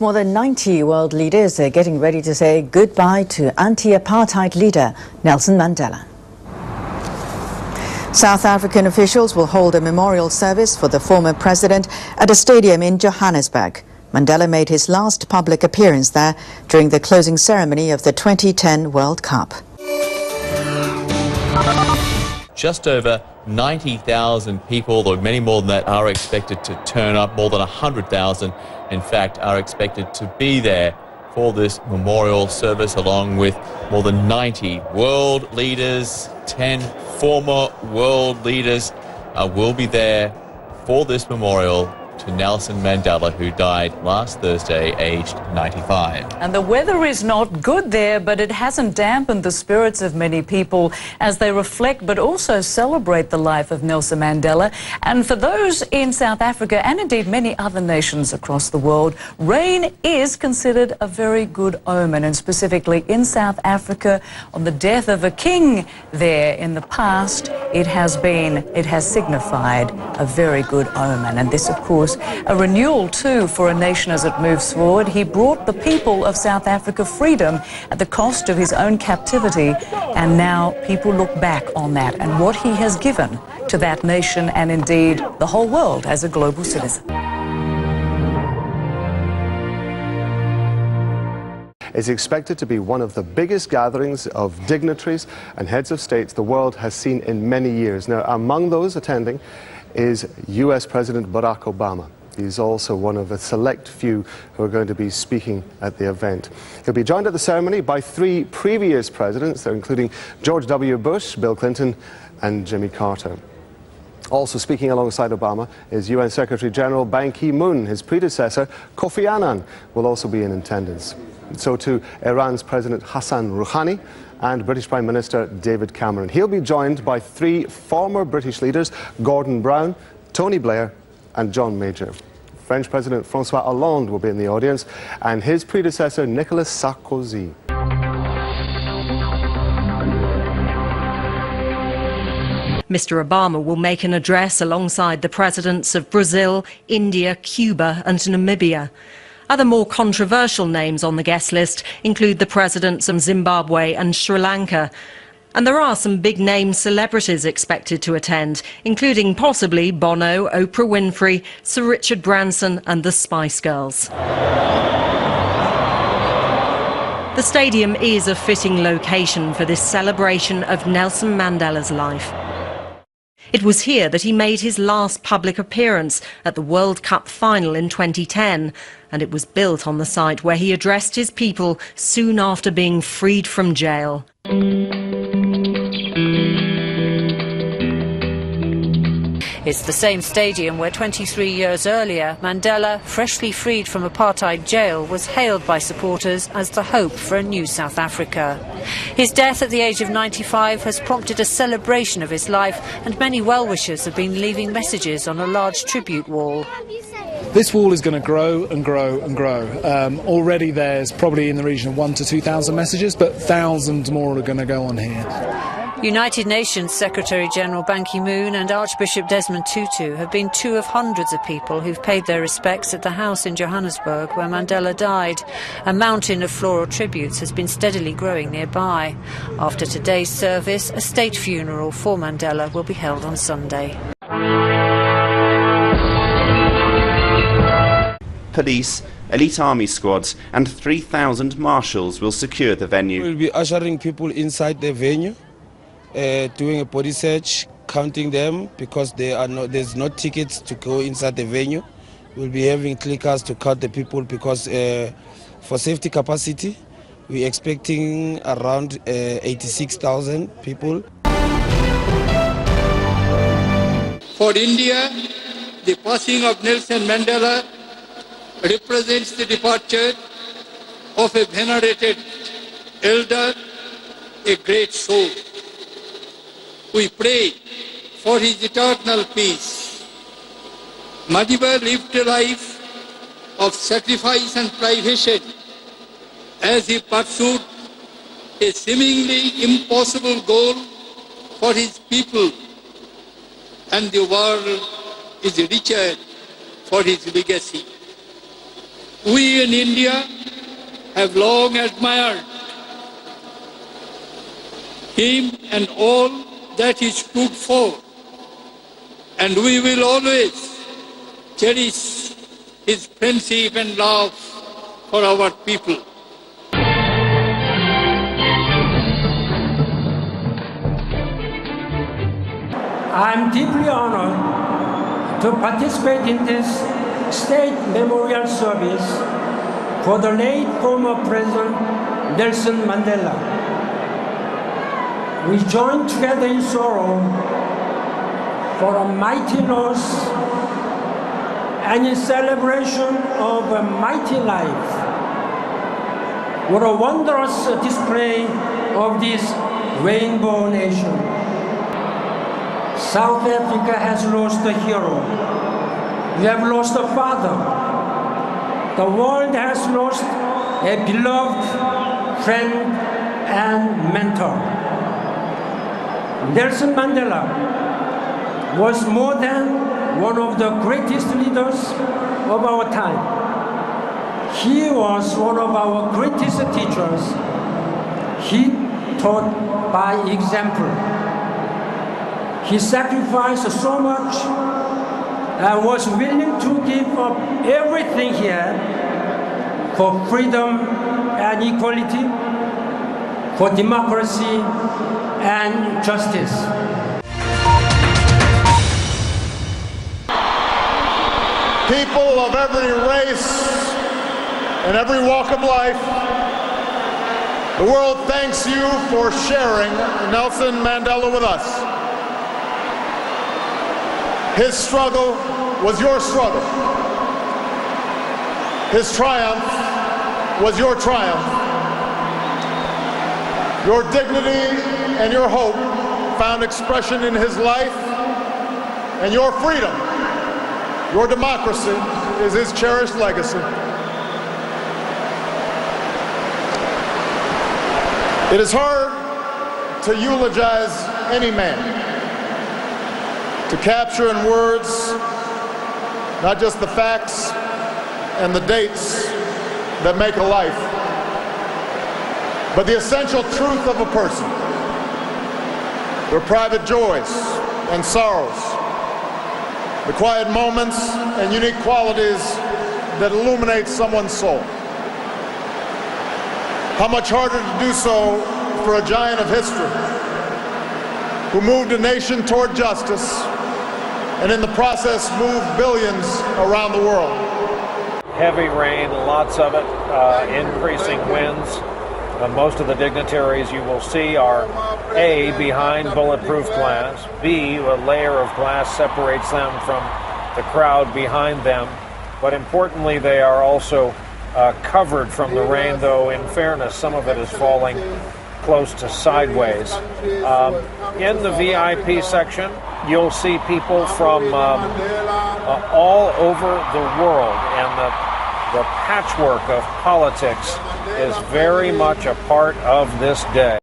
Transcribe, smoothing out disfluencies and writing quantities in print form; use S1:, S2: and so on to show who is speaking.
S1: More than 90 world leaders are getting ready to say goodbye to anti-apartheid leader Nelson Mandela. South African officials will hold a memorial service for the former president at a stadium in Johannesburg. Mandela made his last public appearance there during the closing ceremony of the 2010 World Cup.
S2: Just over 90,000 people, or many more than that, are expected to turn up. More than 100,000, in fact, are expected to be there for this memorial service, along with more than 90 world leaders. 10 former world leaders will be there for this memorial to Nelson Mandela, who died last Thursday, aged 95.
S3: And the weather is not good there, but it hasn't dampened the spirits of many people as they reflect but also celebrate the life of Nelson Mandela. And for those in South Africa and indeed many other nations across the world, rain is considered a very good omen, and specifically in South Africa, on the death of a king there in the past, it has signified a very good omen. And this, of course, a renewal too for a nation as it moves forward. He brought the people of South Africa freedom at the cost of his own captivity, and now people look back on that and what he has given to that nation and indeed the whole world as a global citizen.
S4: Is expected to be one of the biggest gatherings of dignitaries and heads of states the world has seen in many years. Now, among those attending is US President Barack Obama. He's also one of a select few who are going to be speaking at the event. He'll be joined at the ceremony by 3 previous presidents, they're including George W. Bush, Bill Clinton, and Jimmy Carter. Also speaking alongside Obama is UN Secretary General Ban Ki-moon. His predecessor, Kofi Annan, will also be in attendance. So too Iran's President Hassan Rouhani and British Prime Minister David Cameron. He'll be joined by 3 former British leaders, Gordon Brown, Tony Blair and John Major. French President François Hollande will be in the audience, and his predecessor Nicolas Sarkozy.
S5: Mr. Obama will make an address alongside the presidents of Brazil, India, Cuba and Namibia. Other more controversial names on the guest list include the presidents of Zimbabwe and Sri Lanka. And there are some big-name celebrities expected to attend, including possibly Bono, Oprah Winfrey, Sir Richard Branson and the Spice Girls. The stadium is a fitting location for this celebration of Nelson Mandela's life. It was here that he made his last public appearance at the World Cup final in 2010, and it was built on the site where he addressed his people soon after being freed from jail.
S6: It's the same stadium where 23 years earlier, Mandela, freshly freed from apartheid jail, was hailed by supporters as the hope for a new South Africa. His death at the age of 95 has prompted a celebration of his life, and many well-wishers have been leaving messages on a large tribute wall.
S7: This wall is going to grow and grow and grow. Already there's probably in the region of 1,000 to 2,000 messages, but thousands more are going to go on here.
S6: United Nations Secretary General Ban Ki-moon and Archbishop Desmond Tutu have been 2 of hundreds of people who've paid their respects at the house in Johannesburg where Mandela died. A mountain of floral tributes has been steadily growing nearby. After today's service, a state funeral for Mandela will be held on Sunday.
S8: Police, elite army squads and 3,000 marshals will secure the venue.
S9: We'll be ushering people inside the venue, doing a body search, counting them because there's no tickets to go inside the venue. We'll be having clickers to count the people because for safety capacity, we're expecting around 86,000 people.
S10: For India, the passing of Nelson Mandela represents the departure of a venerated elder, a great soul. We pray for his eternal peace. Madiba lived a life of sacrifice and privation as he pursued a seemingly impossible goal for his people, and the world is richer for his legacy. we in India have long admired him and all that he stood for, and we will always cherish his friendship and love for our people.
S11: I am deeply honored to participate in this state memorial service for the late former President Nelson Mandela. We join together in sorrow for a mighty loss and in celebration of a mighty life. What a wondrous display of this rainbow nation. South Africa has lost a hero. We have lost a father. The world has lost a beloved friend and mentor. Nelson Mandela was more than one of the greatest leaders of our time. He was one of our greatest teachers. He taught by example. He sacrificed so much and was willing to give up everything he had for freedom and equality, for democracy and justice.
S12: People of every race and every walk of life, the world thanks you for sharing Nelson Mandela with us. His struggle was your struggle. His triumph was your triumph. Your dignity and your hope found expression in his life, and your freedom, your democracy, is his cherished legacy. It is hard to eulogize any man, to capture in words not just the facts and the dates that make a life, but the essential truth of a person, their private joys and sorrows, the quiet moments and unique qualities that illuminate someone's soul. How much harder to do so for a giant of history who moved a nation toward justice and in the process moved billions around the world.
S13: Heavy rain, lots of it, increasing winds. Most of the dignitaries you will see are A, behind bulletproof glass, B, a layer of glass separates them from the crowd behind them, but importantly they are also covered from the rain, though in fairness some of it is falling close to sideways. In the VIP section you'll see people from all over the world, and the patchwork of politics is very much a part of this day.